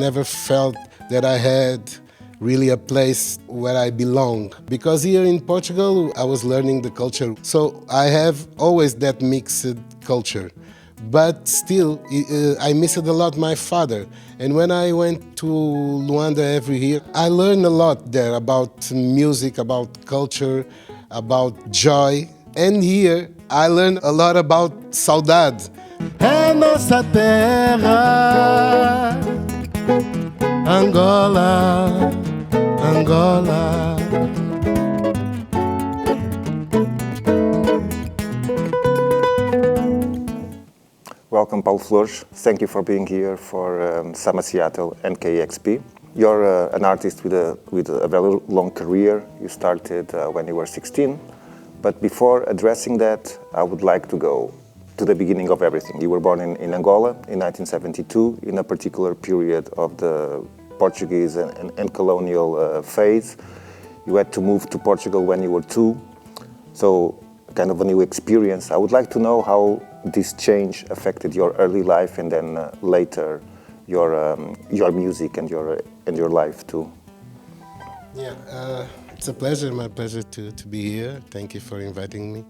never felt that I had really a place where I belong. Because here in Portugal, I was learning the culture. So I have always that mixed culture. But still, I missed a lot my father. And when I went to Luanda every year, I learned a lot there about music, about culture, about joy. And here, I learned a lot about Saudade. É nossa terra, Angola, Angola. Welcome, Paulo Flores. Thank you for being here for Summer Seattle and KEXP. You're an artist with a very long career. You started when you were 16. But before addressing that, I would like to go to the beginning of everything. You were born in Angola in 1972, in a particular period of the Portuguese and colonial phase. You had to move to Portugal when you were 2, so kind of a new experience. I would like to know how this change affected your early life and then later your music and your life too. Yeah, it's a pleasure, my pleasure to be here. Thank you for inviting me.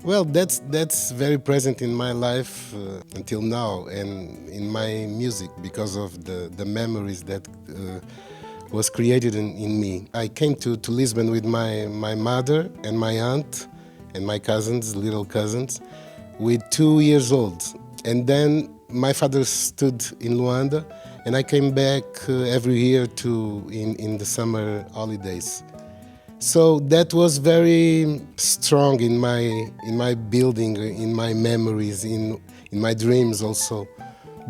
Well, that's very present in my life until now and in my music because of the memories that was created in me. I came to Lisbon with my mother and my aunt and my cousins, little cousins, with 2 years old. And then my father stood in Luanda and I came back every year in the summer holidays. So that was very strong in my building, in my memories, in my dreams also,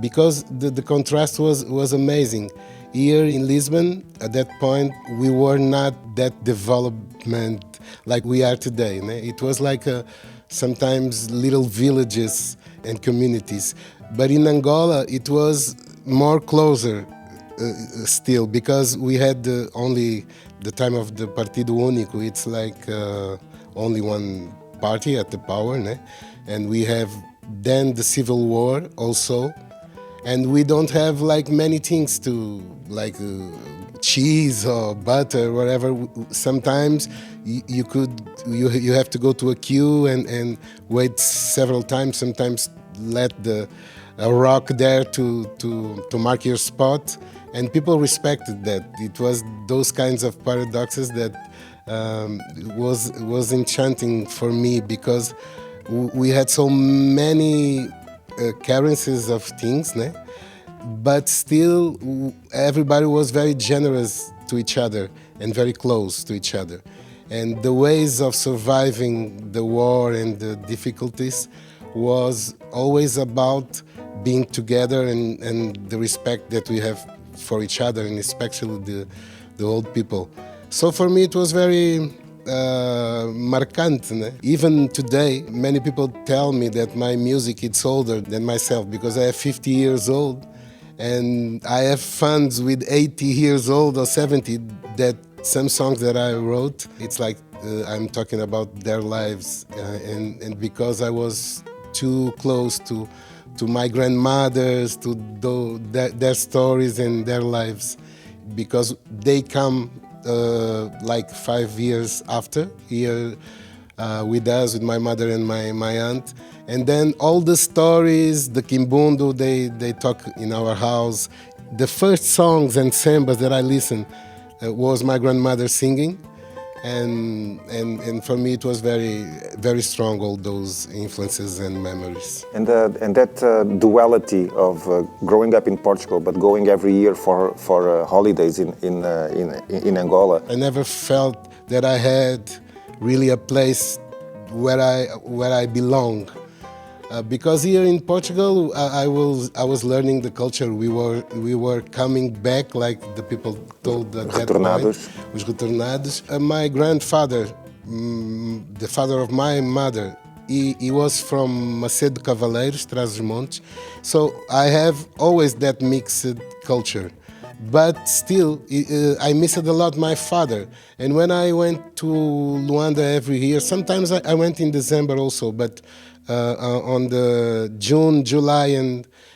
because the contrast was amazing. Here in Lisbon, at that point, we were not that development like we are today. It was like sometimes little villages and communities. But in Angola, it was more closer still, because we had only the time of the Partido Único. It's like only one party at the power, and we have then the civil war also, and we don't have like many things to like cheese or butter, whatever. Sometimes you have to go to a queue and wait several times. Sometimes let a rock there to mark your spot. And people respected that. It was those kinds of paradoxes that was enchanting for me, because we had so many currencies of things, but still everybody was very generous to each other and very close to each other. And the ways of surviving the war and the difficulties was always about being together and the respect that we have for each other, and especially the old people. So for me it was very markant. Even today, many people tell me that my music is older than myself, because I have 50 years old and I have fans with 80 years old or 70 that some songs that I wrote, it's like I'm talking about their lives, and because I was too close to my grandmothers, to their stories and their lives, because they come like 5 years after here with us, with my mother and my aunt. And then all the stories, the Kimbundo, they talk in our house. The first songs and sambas that I listened was my grandmother singing. And for me it was very, very strong, all those influences and memories. And that duality of growing up in Portugal but going every year for holidays in Angola. I never felt that I had really a place where I belong. Because here in Portugal, I was learning the culture. We were coming back, like the people told at that point, os retornados. My grandfather, the father of my mother, he was from Macedo Cavaleiros, Trás-os-Montes. So I have always that mixed culture. But still, I missed a lot my father. And when I went to Luanda every year, sometimes I went in December also, but on the June, July,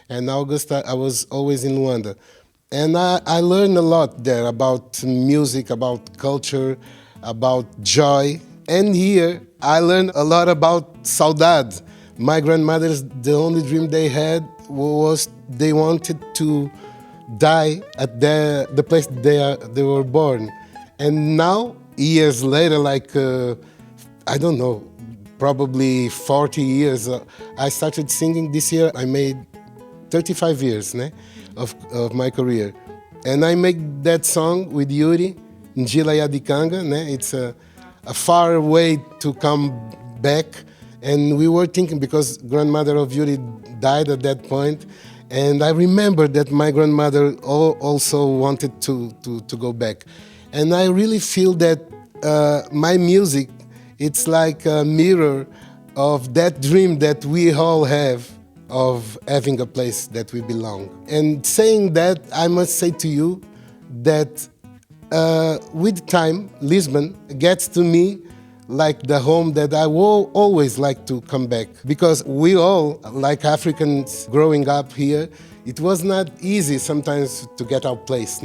and August, I was always in Luanda. And I learned a lot there about music, about culture, about joy. And here I learned a lot about Saudade. My grandmother's, the only dream they had was they wanted to die at the place they were born. And now, years later, like, I don't know, probably 40 years, I started singing this year. I made 35 years of my career. And I made that song with Yuri, Njila Yadikanga. It's a far way to come back. And we were thinking, because grandmother of Yuri died at that point, and I remember that my grandmother also wanted to go back. And I really feel that my music, it's like a mirror of that dream that we all have of having a place that we belong. And saying that, I must say to you that with time, Lisbon gets to me like the home that I will always like to come back. Because we all, like Africans growing up here, it was not easy sometimes to get our place.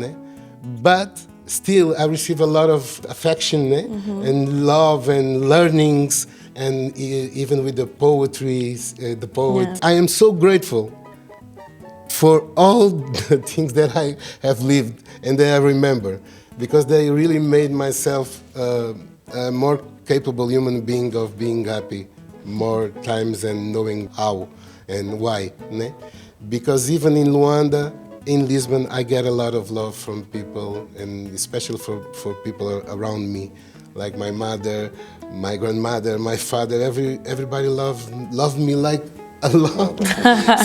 But still, I receive a lot of affection and love and learnings, and even with the poetry, the poet. Yeah. I am so grateful for all the things that I have lived and that I remember, because they really made myself a more capable human being of being happy more times and knowing how and why. Because even in Luanda, in Lisbon, I get a lot of love from people, and especially for people around me, like my mother, my grandmother, my father. Everybody loved me like a lot.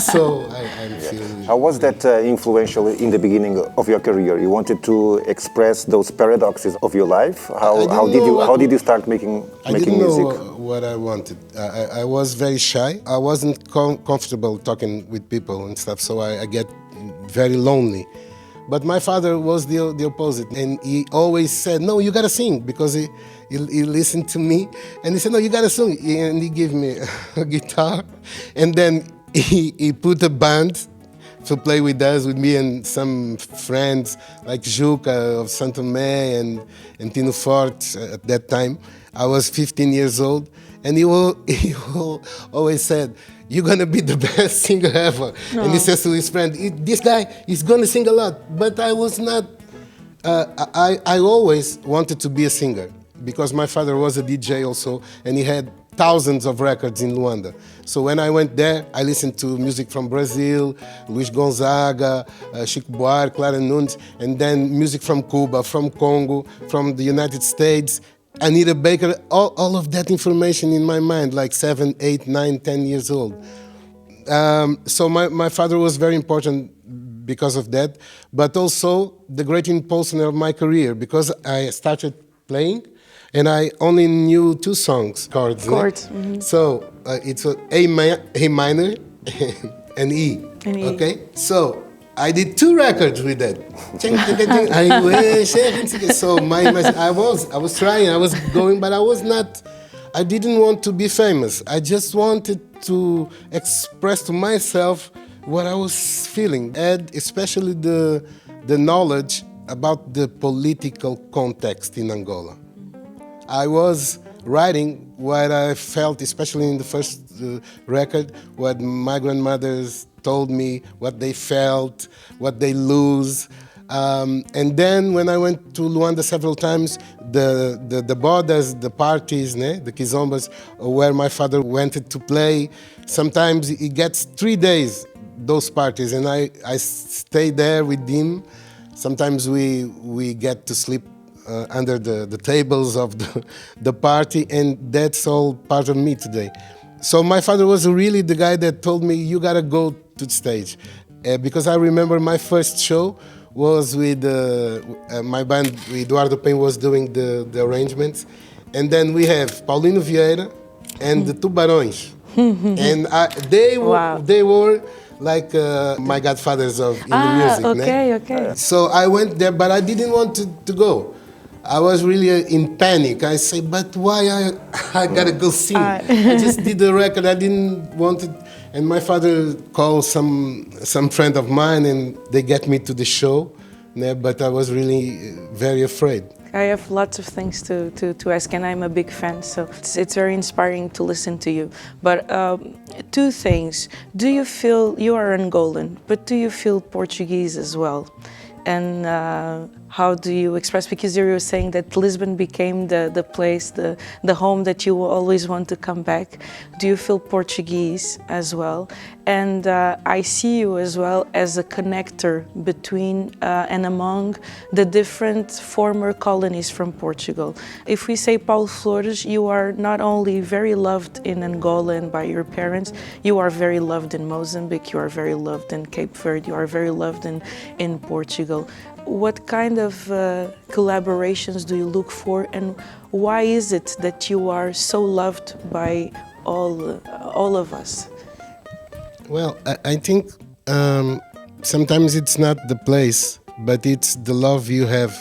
So I'm feeling. How was that influential in the beginning of your career? You wanted to express those paradoxes of your life. How did you start making music? I didn't know what I wanted. I was very shy. I wasn't comfortable talking with people and stuff, so I get very lonely. But my father was the opposite, and he always said, "No, you gotta sing," because he listened to me, and he said, "No, you gotta sing," and he gave me a guitar, and then he put a band to play with us, with me and some friends like Juca of Santo Tomé and Tino Forte at that time. I was 15 years old, and he always said, "You're gonna be the best singer ever." No. And he says to his friend, "This guy is gonna sing a lot." But I was not, I always wanted to be a singer, because my father was a DJ also, and he had thousands of records in Luanda. So when I went there, I listened to music from Brazil, Luis Gonzaga, Chico Buarque, Clara Nunes, and then music from Cuba, from Congo, from the United States, Anita Baker, all of that information in my mind, like 7, 8, 9, 10 years old. So my father was very important because of that, but also the great impulsion of my career, because I started playing, and I only knew 2 songs, chords. Mm-hmm. So it's A minor and E. Okay? So I did 2 records with that. So I was trying, I was going, but I didn't want to be famous. I just wanted to express to myself what I was feeling, and especially the knowledge about the political context in Angola. I was writing what I felt, especially in the first record, what my grandmothers told me, what they felt, what they lose. And then when I went to Luanda several times, the bodas, the parties, the kizombas, where my father wanted to play, sometimes it gets 3 days, those parties, and I stay there with him. Sometimes we get to sleep under the tables of the party, and that's all part of me today. So my father was really the guy that told me, "You gotta go to the stage," because I remember my first show was with my band. Eduardo Pen was doing the arrangements, and then we have Paulino Vieira and the Tubarões, and they were like my godfathers in the music. Okay. So I went there, but I didn't want to go. I was really in panic. I say, but why I gotta go sing? I just did the record. I didn't want it. And my father called some friend of mine, and they get me to the show. Yeah, but I was really very afraid. I have lots of things to ask, and I'm a big fan, so it's very inspiring to listen to you. But two things. Do you feel, you are Angolan, but do you feel Portuguese as well? And how do you express, because you were saying that Lisbon became the place, the home that you will always want to come back. Do you feel Portuguese as well? And I see you as well as a connector between and among the different former colonies from Portugal. If we say Paulo Flores, you are not only very loved in Angola and by your parents, you are very loved in Mozambique, you are very loved in Cape Verde, you are very loved in Portugal. What kind of collaborations do you look for, and why is it that you are so loved by all of us? Well, I think sometimes it's not the place, but it's the love you have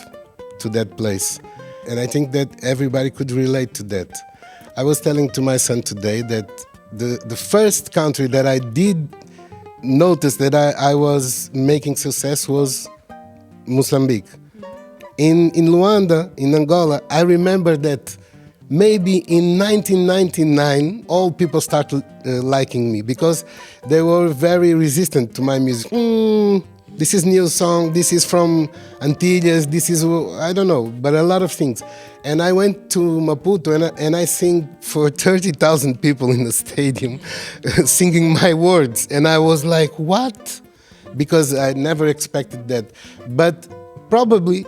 to that place. And I think that everybody could relate to that. I was telling to my son today that the first country that I did notice that I was making success was Mozambique. In Luanda, in Angola, I remember that maybe in 1999, all people started liking me because they were very resistant to my music. This is new song, this is from Antilles, this is, I don't know, but a lot of things. And I went to Maputo and I sing for 30,000 people in the stadium, singing my words. And I was like, what? Because I never expected that. But probably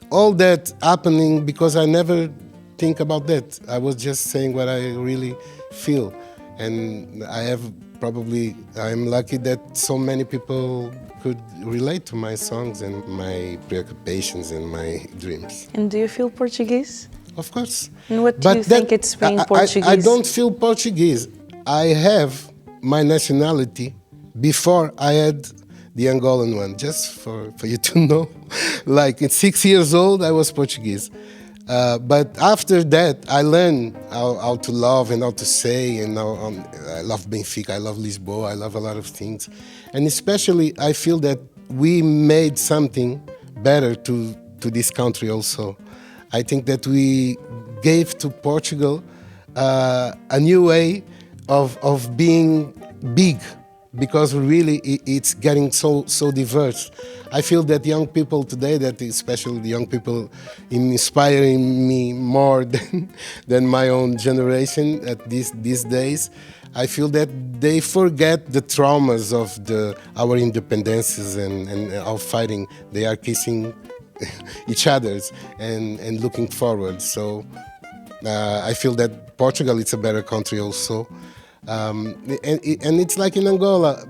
all that happening because I never think about that. I was just saying what I really feel. And I'm lucky that so many people could relate to my songs and my preoccupations and my dreams. And do you feel Portuguese? Of course. And what do you think it's being Portuguese? I don't feel Portuguese. I have my nationality before I had the Angolan one, just for you to know. Like at 6 years old, I was Portuguese. But after that, I learned how to love and how to say, and I love Benfica, I love Lisbon, I love a lot of things. And especially, I feel that we made something better to this country also. I think that we gave to Portugal a new way of being big, because really it's getting so diverse. I feel that young people today, that especially the young people, inspiring me more than my own generation at these days. I feel that they forget the traumas of our independences and our fighting. They are kissing each other's and looking forward. So I feel that Portugal is a better country also. And it's like in Angola,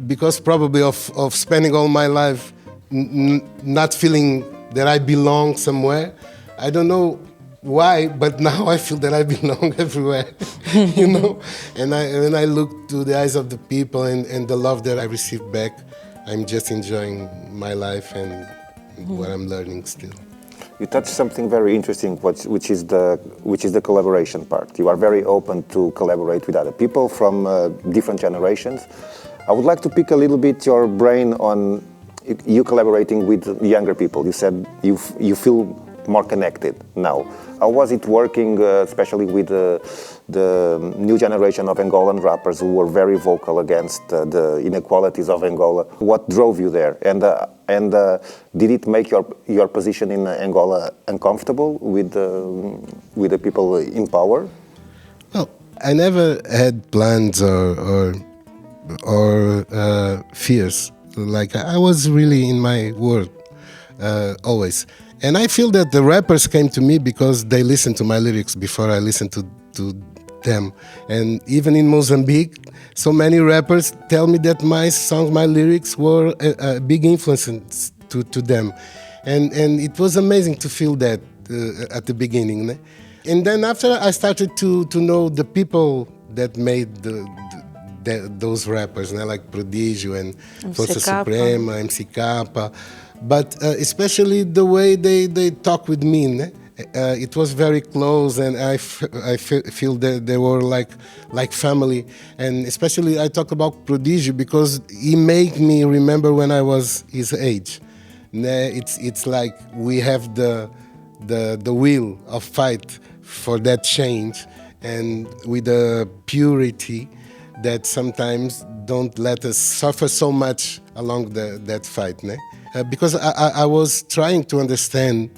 because probably of spending all my life not feeling that I belong somewhere. I don't know why, but now I feel that I belong everywhere, you know. And when I look to the eyes of the people and the love that I receive back, I'm just enjoying my life and what I'm learning still. You touched something very interesting, which is the collaboration part. You are very open to collaborate with other people from different generations. I would like to pick a little bit your brain on you collaborating with younger people. You said you feel more connected now. How was it working, especially with the new generation of Angolan rappers who were very vocal against the inequalities of Angola? What drove you there? And did it make your position in Angola uncomfortable with the people in power? Well, I never had plans or fears. Like, I was really in my world always. And I feel that the rappers came to me because they listened to my lyrics before I listened to them. And even in Mozambique, so many rappers tell me that my songs, my lyrics were a big influence to them. And it was amazing to feel that at the beginning. And then after I started to know the people that made those rappers, like Prodigio and Força Suprema, MC Kappa. But especially the way they talk with me, It was very close, and feel that they were like family. And especially I talk about Prodigy because he made me remember when I was his age. It's like we have the will of fight for that change, and with the purity that sometimes don't let us suffer so much along that fight. Because I was trying to understand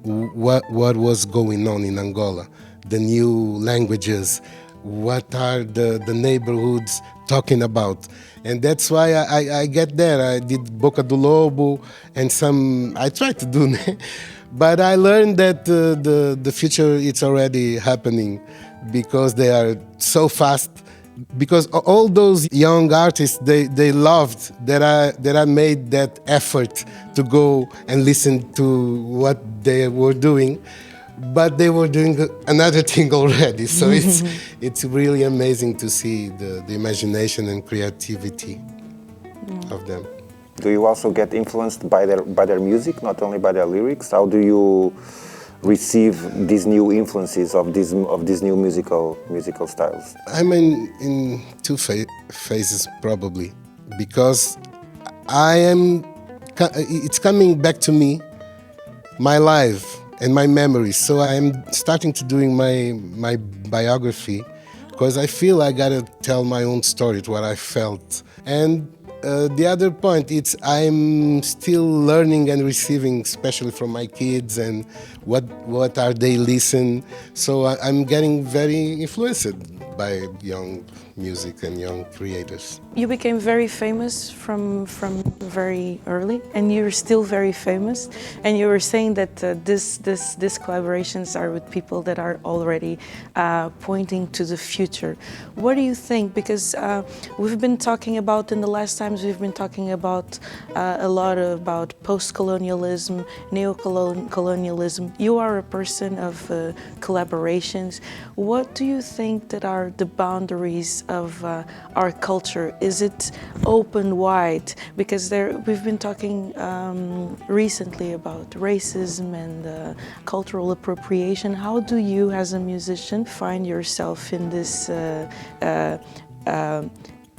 what was going on in Angola, the new languages, what are the neighborhoods talking about. And that's why I get there. I did Boca do Lobo and I tried to do, but I learned that the future it's already happening because they are so fast. Because all those young artists, they loved that I made that effort to go and listen to what they were doing, but they were doing another thing already. So it's really amazing to see the imagination and creativity of them. Do you also get influenced by their music, not only by their lyrics? How do you receive these new influences of these new musical styles? I'm in two phases probably, because it's coming back to me, my life and my memories. So I'm starting to doing my biography, because I feel I gotta tell my own story, what I felt. And the other point, I'm still learning and receiving, especially from my kids, and what are they listen. So I'm getting very influenced by young music and young creators. You became very famous from very early, and you're still very famous. And you were saying that these collaborations are with people that are already pointing to the future. What do you think? Because we've been talking about, in the last times we've been talking about a lot about post-colonialism, neo-colonialism. You are a person of collaborations. What do you think that are the boundaries of our culture? Is it open wide? Because we've been talking recently about racism and cultural appropriation. How do you, as a musician, find yourself in this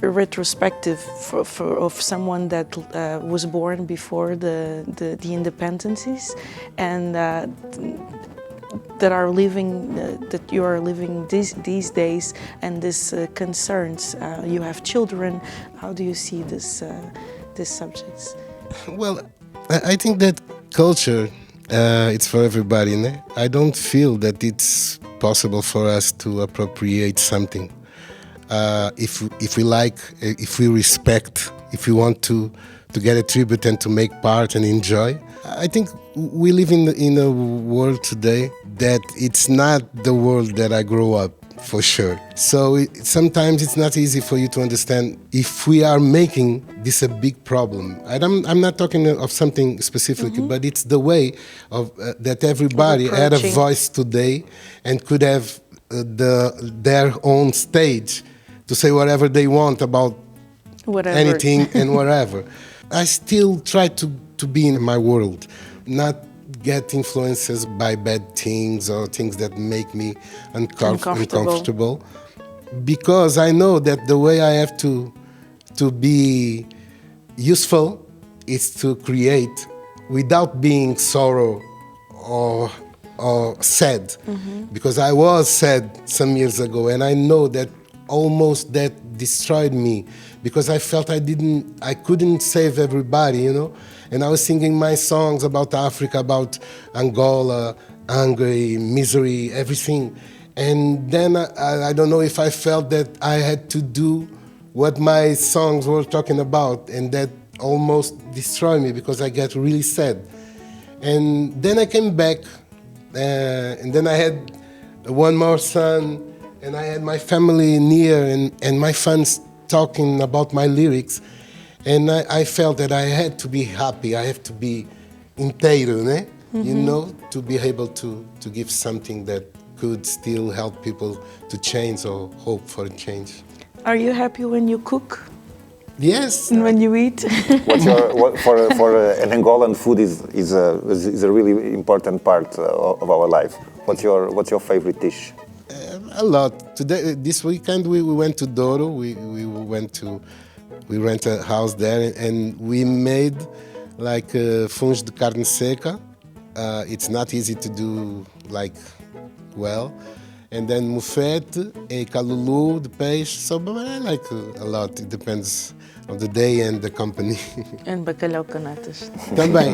retrospective of someone that was born before the independencies, and that you are living these days, and these concerns? You have children. How do you see these subjects? Well, I think that culture, it's for everybody. I don't feel that it's possible for us to appropriate something. If we like, if we respect, if we want to get a tribute and to make part and enjoy. I think we live in a world today that it's not the world that I grew up, for sure. So sometimes it's not easy for you to understand if we are making this a big problem. I'm not talking of something specific, but it's the way of that everybody had a voice today and could have their own stage to say whatever they want about anything and whatever. I still try to be in my world, not get influences by bad things or things that make me uncomfortable, because I know that the way I have to be useful is to create without being sorrow or sad, because I was sad some years ago, and I know that almost that destroyed me, because I felt I couldn't save everybody, and I was singing my songs about Africa, about Angola, hungry, misery, everything. And then I don't know if I felt that I had to do what my songs were talking about, and that almost destroyed me because I get really sad. And then I came back, and then I had one more son, and I had my family near, and my fans talking about my lyrics. And I felt that I had to be happy, I have to be inteiro, to be able to give something that could still help people to change or hope for a change. Are you happy when you cook? Yes. when you eat? What's for an Angolan food is a really important part of our life. What's your favorite dish? A lot. Today, this weekend, we went to Douro. We rent a house there, and we made like funge de carne seca. It's not easy to do like well. And then moufete, e calulu, the peixe. So but I like a lot. It depends on the day and the company. And bacalhau com natas. Também.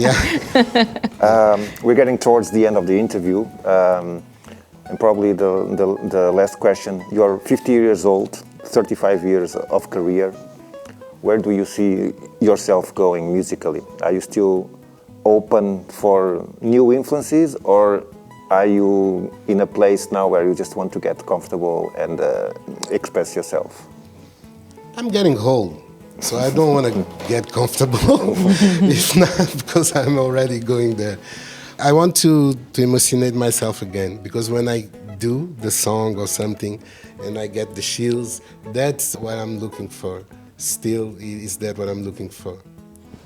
Yeah. We're getting towards the end of the interview, and probably the last question. You're 50 years old, 35 years of career. Where do you see yourself going musically? Are you still open for new influences, or are you in a place now where you just want to get comfortable and express yourself? I'm getting old, so I don't want to get comfortable. If not, because I'm already going there. I want to emotionate myself again, because when I do the song or something and I get the chills, that's what I'm looking for. Still, is that what I'm looking for?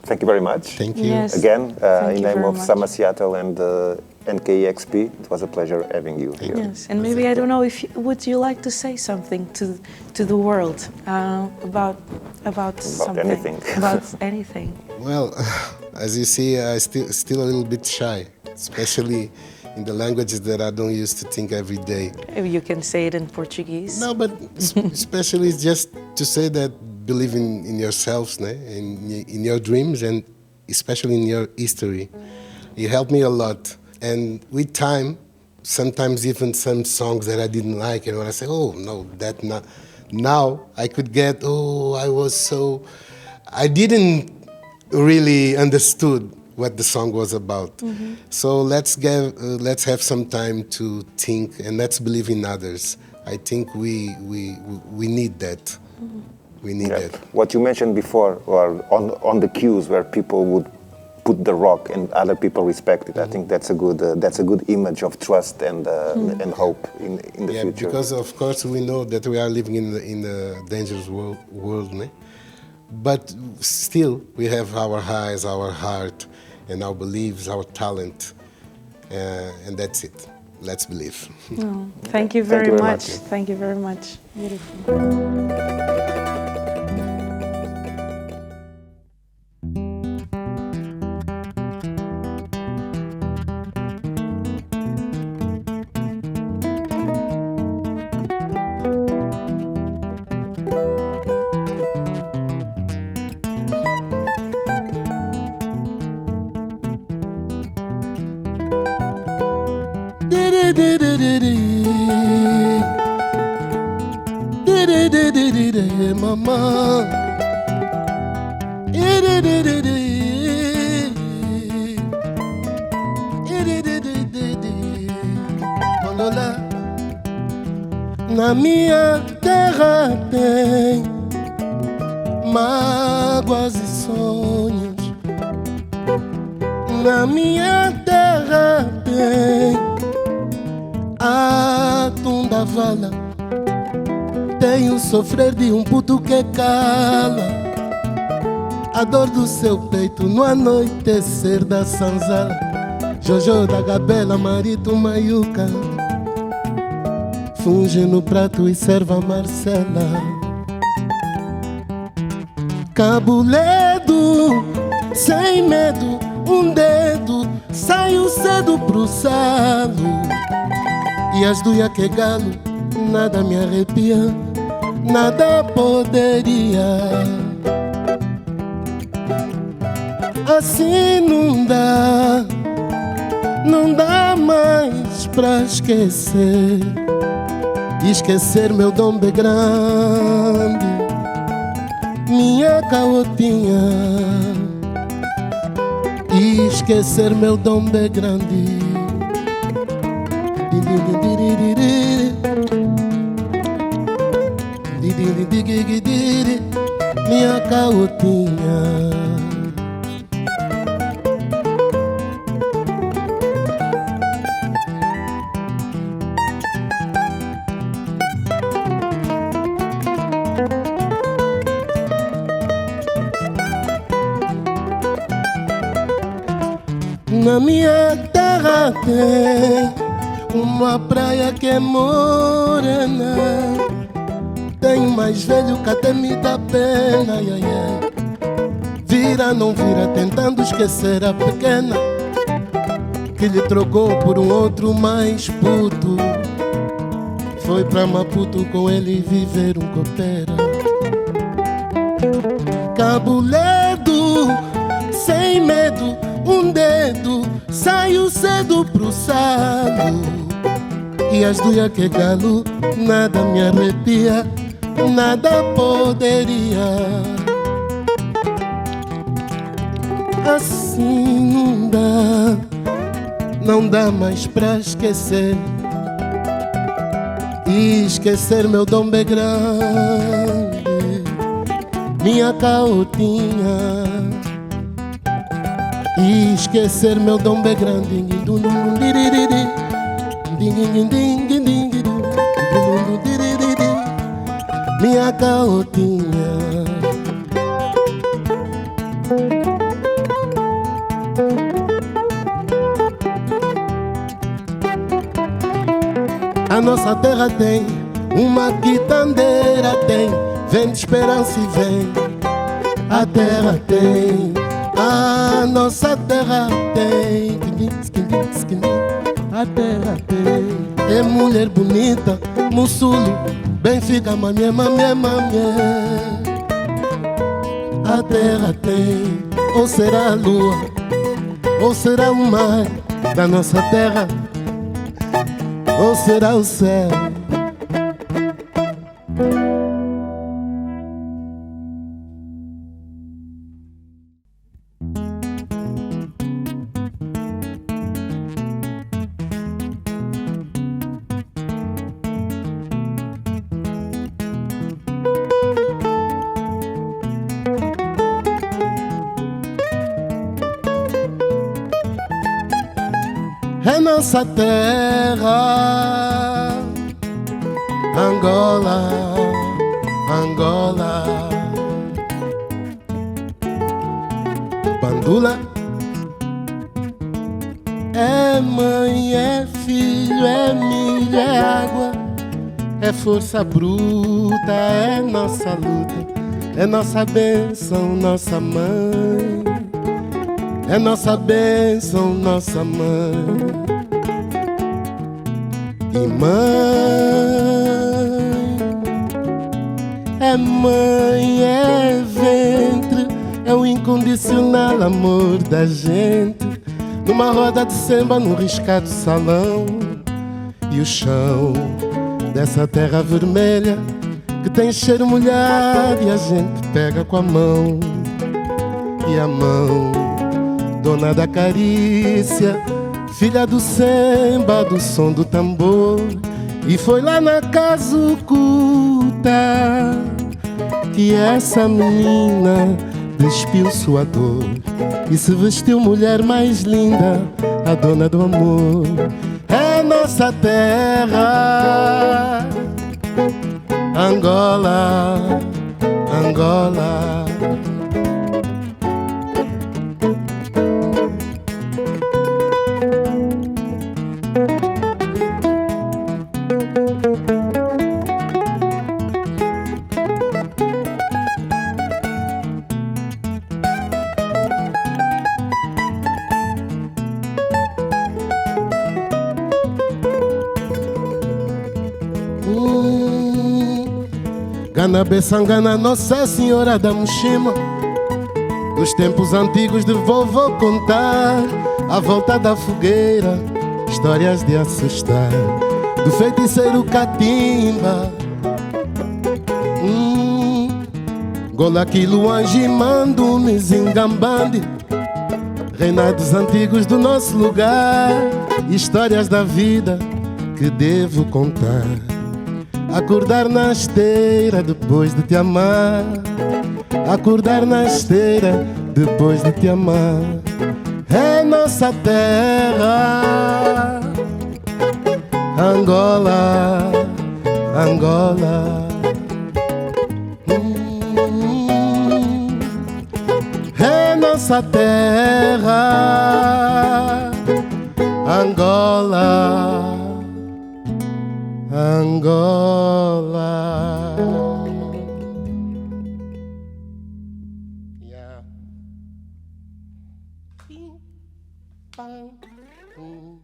Thank you very much. Thank you. Yes. Again, Thank in you name very of much. Sama Seattle and NKEXP, it was a pleasure having you here. Yes, and maybe I don't know if would you like to say something to the world about something, anything. about anything. Well, as you see, I still a little bit shy, especially in the languages that I don't use to think every day. Maybe you can say it in Portuguese. No, but especially just to say that believe in yourselves, in your dreams, and especially in your history. You helped me a lot. And with time, sometimes even some songs that I didn't like, and when I say, oh, no, that not. Now I could get, I didn't really understood what the song was about. Mm-hmm. So let's have some time to think, and let's believe in others. I think we need that. Mm-hmm. We need that. What you mentioned before, or on the cues where people would put the rock and other people respect it. Mm-hmm. I think that's a good image of trust and hope in the future. Yeah, because of course we know that we are living in a dangerous world, but still we have our eyes, our heart, and our beliefs, our talent, and that's it. Let's believe. Oh, thank you very much. Thank you very much. Beautiful. Mama, na minha terra tem mágoas e sonhos. Na minha terra tem a tunda vala. Tem o sofrer de um puto que cala a dor do seu peito no anoitecer da sanzala. Jojo da gabela, marito maiuca, funge no prato e serve a Marcela. Cabuledo, sem medo, um dedo, saiu cedo pro salo. E as duia que galo, nada me arrepia, nada poderia. Assim não dá mais pra esquecer. Esquecer meu dom bem grande, minha caotinha. Esquecer meu dom bem grande. Minha caotinha. Na minha terra tem uma praia que é morena. Tem um mais velho que até me dá pena, ai, ai, ai. Vira, não vira, tentando esquecer a pequena que lhe trocou por um outro mais puto. Foi pra Maputo com ele viver um copera. Cabuledo, sem medo, um dedo, saiu cedo pro salo. E as duas que galo, nada me arrepia, nada poderia. Assim não dá mais pra esquecer. E esquecer meu dom bem grande, minha caotinha. E esquecer meu dom bem grande, minha caotinha. A nossa terra tem uma quitandeira, tem vem de esperança e vem. A terra tem, a nossa terra tem. A terra tem. É mulher bonita, Mussulo, Benfica, mamie, mamie, mamie. A terra tem, ou será a lua, ou será o mar da nossa terra, ou será o céu? É nossa terra, Angola, Angola. Bandula é mãe, é filho, é milho, é água, é força bruta, é nossa luta, é nossa bênção, nossa mãe. É nossa bênção, nossa mãe. E mãe, é ventre, é o incondicional amor da gente. Numa roda de samba, num riscado salão. E o chão dessa terra vermelha que tem cheiro molhado e a gente pega com a mão. E a mão, dona da carícia, filha do samba, do som do tambor. E foi lá na casucuta que essa menina despiu sua dor e se vestiu mulher mais linda, a dona do amor. É nossa terra, Angola, Angola. Gana Bessangana, Nossa Senhora da Mushima. Dos tempos antigos de vovô contar, à volta da fogueira, histórias de assustar. Do feiticeiro Catimba, Golaqui, Luanji, Mandume, Zingambandi. Reinados antigos do nosso lugar, histórias da vida que devo contar. Acordar na esteira depois de te amar. Acordar na esteira depois de te amar. É nossa terra, Angola, Angola. É nossa nossa terra, Angola, Angola. Yeah. Pim, pam, pum.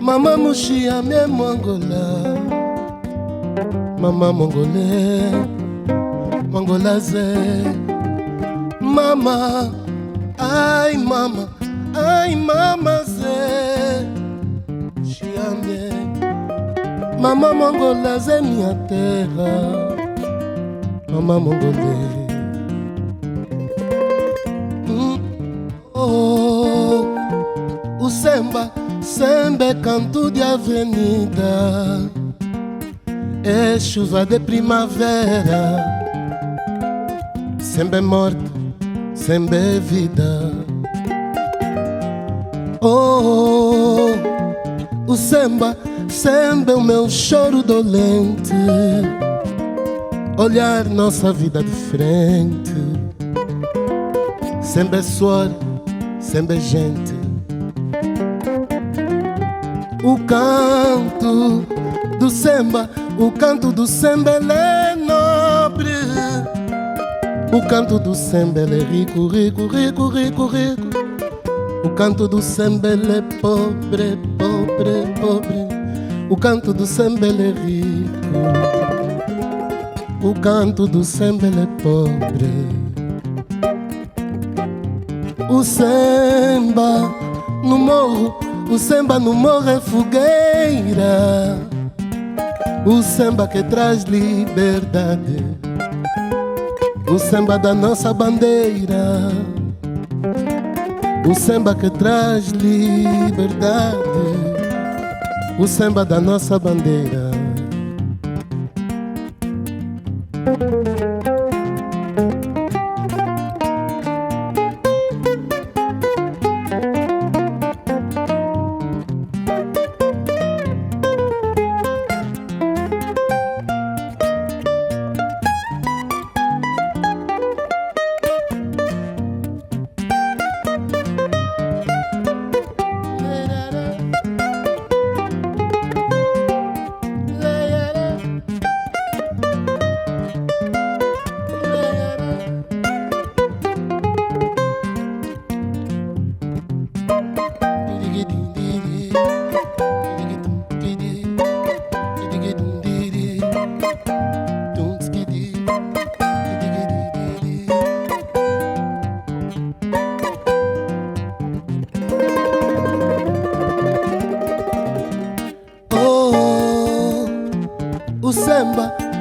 Mama Mushiamie Mongola, Mama Mongolais, Mongolaze, Mama, ai Mama Zé, Chiamie, Mama Mongolaze minha terra, Mama Mongolais. O samba é canto de avenida, é chuva de primavera, samba é morte, samba é vida. O samba é o meu choro dolente, olhar nossa vida de frente. Samba é suor, samba é gente. O canto do samba ele é nobre. O canto do samba ele é rico, rico, rico, rico, rico. O canto do samba ele é pobre, pobre, pobre. O canto do samba ele é rico. O canto do samba ele é pobre. O samba no morro, o samba no morro é fogueira. O samba que traz liberdade, o samba da nossa bandeira. O samba que traz liberdade, o samba da nossa bandeira.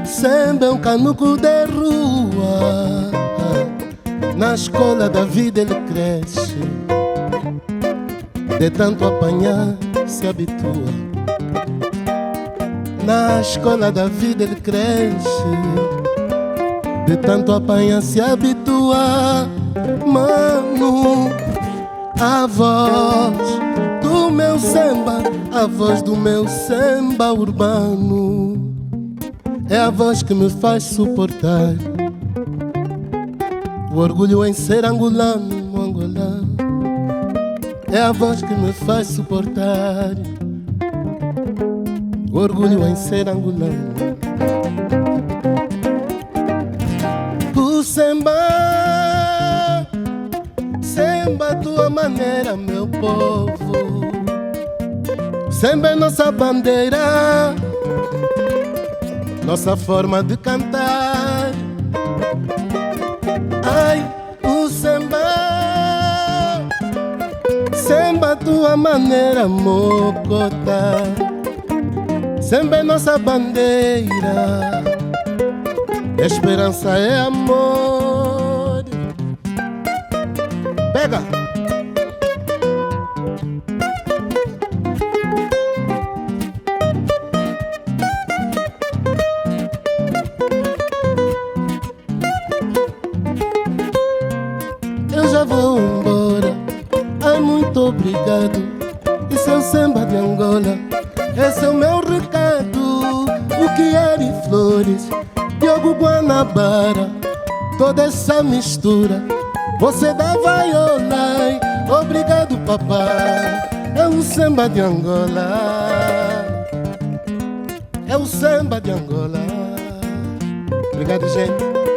Samba é um canuco de rua, na escola da vida ele cresce, de tanto apanhar se habitua. Na escola da vida ele cresce, de tanto apanhar se habitua. Mano, a voz do meu samba, a voz do meu samba urbano, é a voz que me faz suportar o orgulho em ser angolano, angolano. É a voz que me faz suportar o orgulho em ser angolano. O samba, samba a tua maneira, meu povo. Samba é nossa bandeira, nossa forma de cantar. Ai, o samba, samba a tua maneira, mocota. Samba é nossa bandeira, esperança é amor. Pega! obrigado. Isso é o samba de Angola, esse é o meu recado. O que é de Flores, Diogo Guanabara, toda essa mistura, você dá vaiolai. Obrigado, papai, é o samba de Angola, é o samba de Angola. Obrigado, gente.